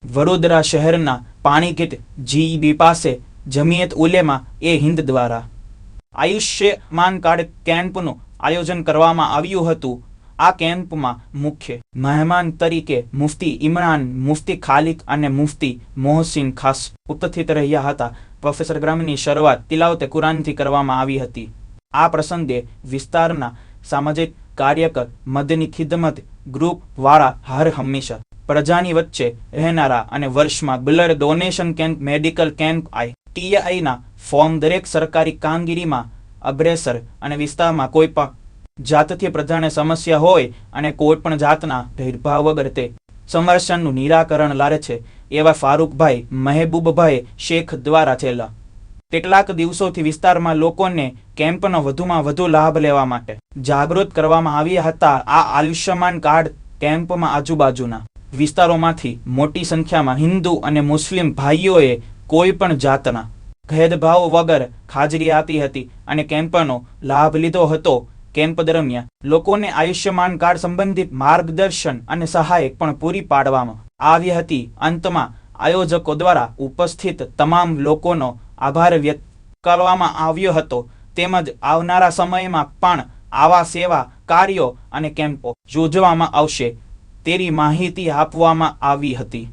વડોદરા શહેરના પાણીગીત GEB પાસે જમિયત ઉલેમા એ હિન્દ દ્વારા આયુષ્યમાન કાર્ડ કેમ્પનું આયોજન કરવામાં આવ્યું હતું। આ કેમ્પમાં મુખ્ય મહેમાન તરીકે મુફ્તી ઇમરાન, મુફ્તી ખાલિક અને મુફ્તી મોહસિન ખાસ ઉપસ્થિત રહ્યા હતા। પ્રોફેસર ગ્રામની શરૂઆત તિલાવતે કુરાનથી કરવામાં આવી હતી। આ પ્રસંગે વિસ્તારના સામાજિક કાર્યકર, મદની ખિદમત ગ્રુપ વાળા હર હંમેશા પ્રજાની વચ્ચે રહેનારા અને વર્ષમાં blood donation camp, medical camp, TIના ફોર્મ દરેક સરકારી કામગીરીમાં અગ્રેસર અને વિસ્તારમાં કોઈ પણ જાતથી પ્રજાને સમસ્યા હોય અને કોઈ પણ જાતના ભેદભાવ વગર તે સમસ્યાનું નિરાકરણ લાવે છે એવા ફારૂકભાઈ મહેબૂબભાઈ શેખ દ્વારા છેલ્લા કેટલાક દિવસોથી વિસ્તારમાં લોકોને કેમ્પનો વધુમાં વધુ લાભ લેવા માટે જાગૃત કરવામાં આવ્યા હતા। આ આયુષ્યમાન કાર્ડ કેમ્પમાં આજુબાજુના વિસ્તારોમાંથી મોટી સંખ્યામાં હિન્દુ અને મુસ્લિમ ભાઈઓએ કોઈ પણ જાતના ભેદભાવ વગર હાજરી આપી હતી અને કેમ્પનો લાભ લીધો હતો। કેમ્પ દરમિયાન લોકોને આયુષ્યમાન કાર્ડ સંબંધિત માર્ગદર્શન અને સહાય પણ પૂરી પાડવામાં આવી હતી। અંતમાં આયોજકો દ્વારા ઉપસ્થિત તમામ લોકોનો આભાર વ્યક્ત કરવામાં આવ્યો હતો તેમજ આવનારા સમયમાં પણ આવા સેવા કાર્યો અને કેમ્પો યોજવામાં આવશે તેવી માહિતી આપવામાં આવી હતી।